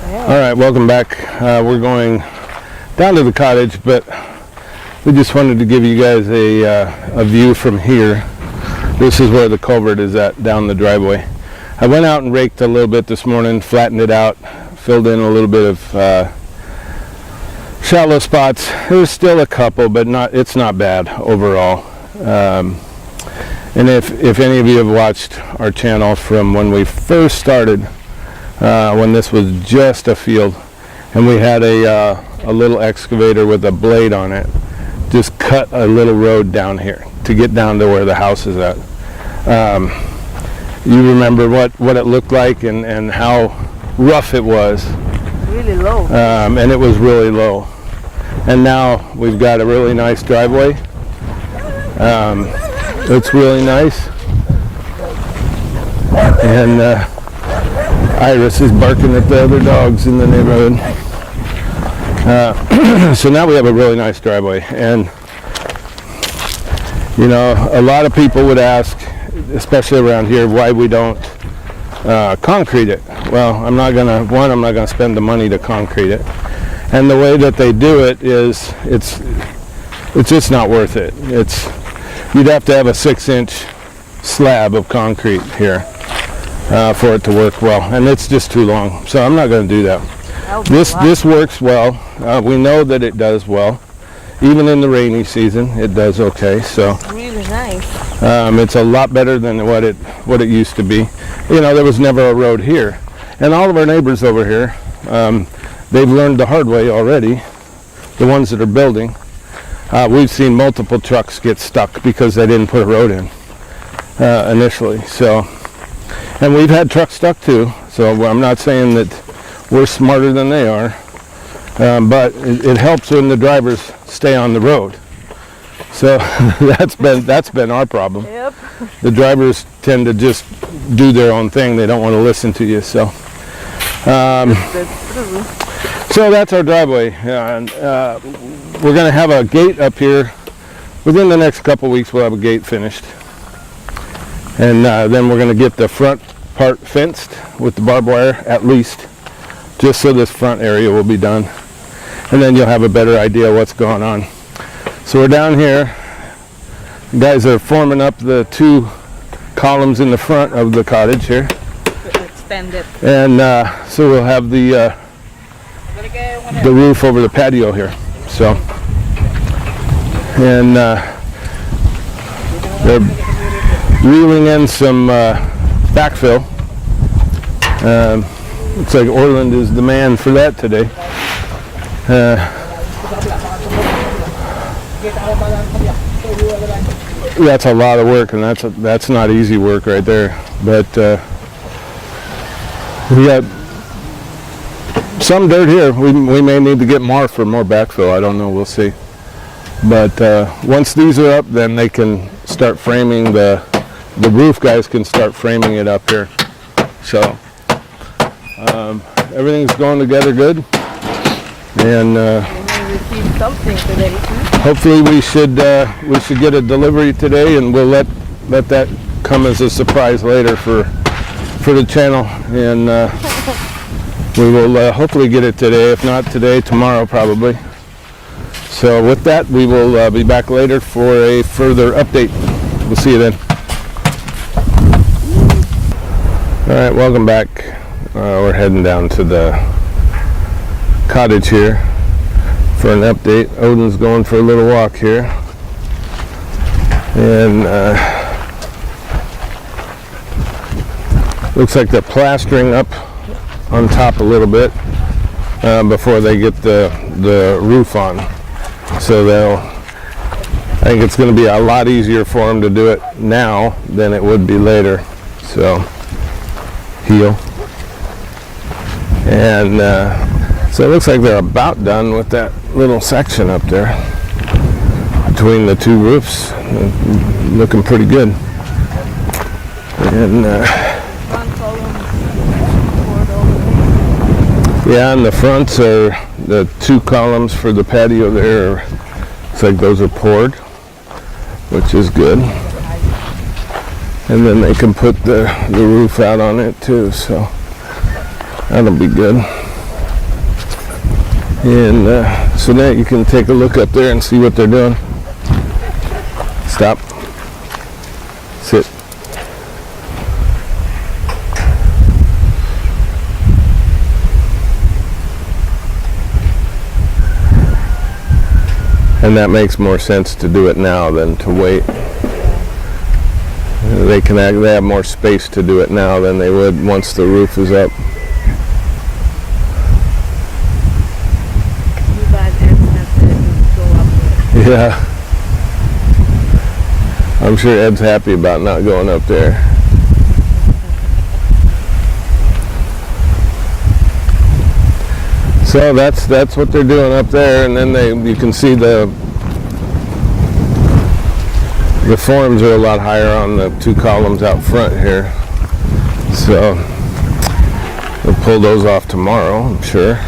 All right, welcome back. We're going down to the cottage, but we just wanted to give you guys a view from here. This is where the culvert is at, down the driveway. I went out and raked a little bit this morning, flattened it out, filled in a little bit of shallow spots. There's still a couple, but it's not bad overall. And if any of you have watched our channel from when we first started, when this was just a field, and we had a little excavator with a blade on it, just cut a little road down here to get down to where the house is at. You remember what it looked like and how rough it was. Really low. And it was really low. And now we've got a really nice driveway. It's really nice. And Iris is barking at the other dogs in the neighborhood. So now we have a really nice driveway. And you know, a lot of people would ask, especially around here, why we don't concrete it. Well, I'm not gonna spend the money to concrete it. And the way that they do it is, it's just not worth it. You'd have to have a 6-inch slab of concrete here for it to work well, and it's just too long. So I'm not going to do that. This works well. We know that it does well. Even in the rainy season, it does okay. So it's really nice. It's a lot better than what it used to be. You know, there was never a road here, and all of our neighbors over here, they've learned the hard way already. The ones that are building, we've seen multiple trucks get stuck because they didn't put a road in initially. So, and we've had trucks stuck too. So I'm not saying that we're smarter than they are. But it helps when the drivers stay on the road. So that's been our problem. Yep. The drivers tend to just do their own thing. They don't want to listen to you. So That's true. so that's our driveway. And we're going to have a gate up here. Within the next couple weeks, we'll have a gate finished. And then we're going to get the front part fenced with the barbed wire, at least, just so this front area will be done. And then you'll have a better idea what's going on. So we're down here. The guys are forming up the 2 columns in the front of the cottage here. Extend it. And so we'll have the roof over the patio here. So, and they're reeling in some backfill. Looks like Orland is the man for that today. That's a lot of work, and that's not easy work right there. But we got some dirt here. We may need to get more for more backfill. I don't know. We'll see. But once these are up, then they can start framing the roof. Guys can start framing it up here. So. Everything's going together good, and hopefully we should get a delivery today, and we'll let that come as a surprise later for the channel, and we will hopefully get it today. If not today, tomorrow probably. So with that, we will be back later for a further update. We'll see you then. All right, welcome back. We're heading down to the cottage here for an update. Odin's going for a little walk here. And looks like they're plastering up on top a little bit before they get the roof on. So I think it's going to be a lot easier for them to do it now than it would be later. So, heel. And so it looks like they're about done with that little section up there between the 2 roofs. Looking pretty good. And yeah, and the fronts are the 2 columns for the patio there. Looks like those are poured, which is good. And then they can put the roof out on it too. So that'll be good. And so now you can take a look up there and see what they're doing. Stop. Sit. And that makes more sense to do it now than to wait. They have more space to do it now than they would once the roof is up. Yeah. I'm sure Ed's happy about not going up there. So that's what they're doing up there, and then you can see the forms are a lot higher on the two columns out front here. So we'll pull those off tomorrow, I'm sure.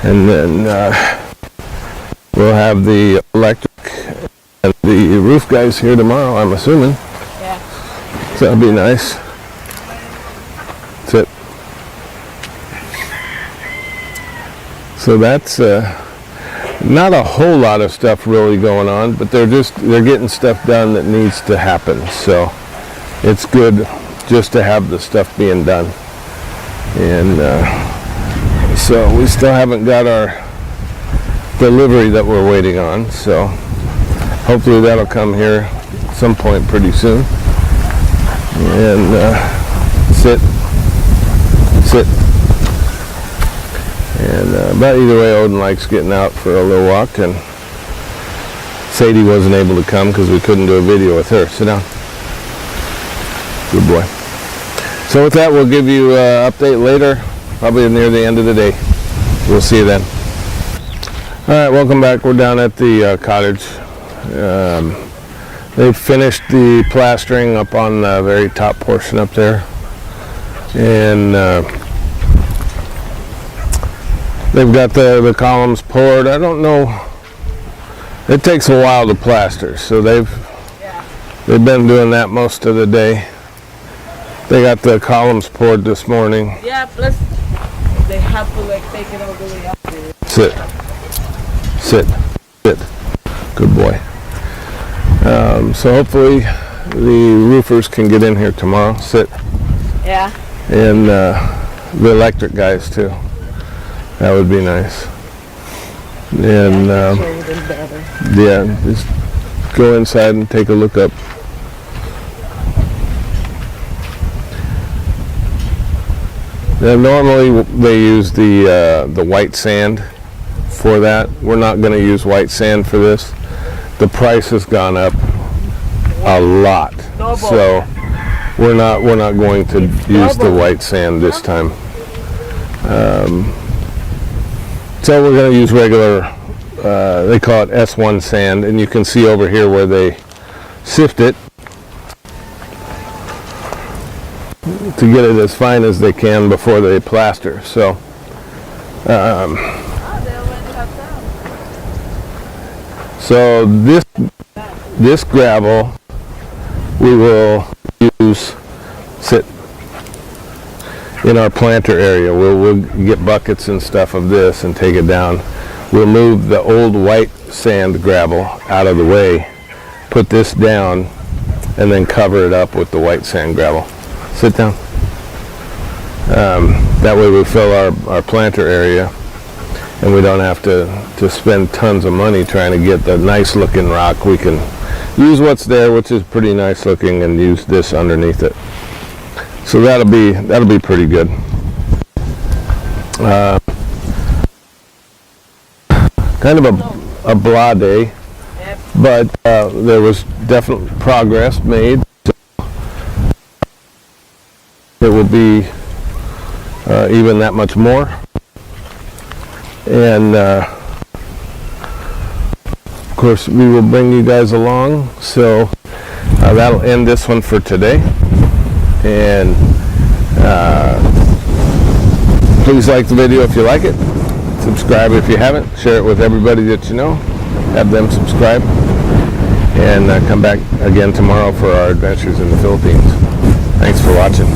And then we'll have the electric and the roof guys here tomorrow, I'm assuming. Yeah. So that'll be nice. That's it. So that's not a whole lot of stuff really going on, but they're getting stuff done that needs to happen. So it's good just to have the stuff being done. And so we still haven't got our delivery that we're waiting on. So hopefully that'll come here at some point pretty soon. And sit. And but either way, Odin likes getting out for a little walk, and Sadie wasn't able to come because we couldn't do a video with her. Sit down. Good boy. So with that, we'll give you an update later, probably near the end of the day. We'll see you then. All right, welcome back. We're down at the cottage. They've finished the plastering up on the very top portion up there, and they've got the columns poured. I don't know. It takes a while to plaster, so they've been doing that most of the day. They got the columns poured this morning. Yeah, plus they have to like take it all the way up there. Sit. Good boy. So hopefully the roofers can get in here tomorrow. Sit. Yeah. And the electric guys too. That would be nice. And yeah, just go inside and take a look up. Now, normally they use the white sand for that. We're not going to use white sand for this. The price has gone up a lot, so we're not going to use the white sand this time. So we're going to use regular, they call it S1 sand, and you can see over here where they sift it to get it as fine as they can before they plaster. So so this gravel we will use in our planter area. We'll get buckets and stuff of this and take it down. We'll move the old white sand gravel out of the way, put this down, and then cover it up with the white sand gravel. Sit down. That way we fill our planter area, and we don't have to spend tons of money trying to get the nice looking rock. We can use what's there, which is pretty nice looking, and use this underneath it. So that'll be pretty good. Kind of a blah day, but there was definite progress made. It will be even that much more, and of course we will bring you guys along. So that'll end this one for today. And please like the video if you like it. Subscribe if you haven't. Share it with everybody that you know. Have them subscribe. And come back again tomorrow for our adventures in the Philippines. Thanks for watching.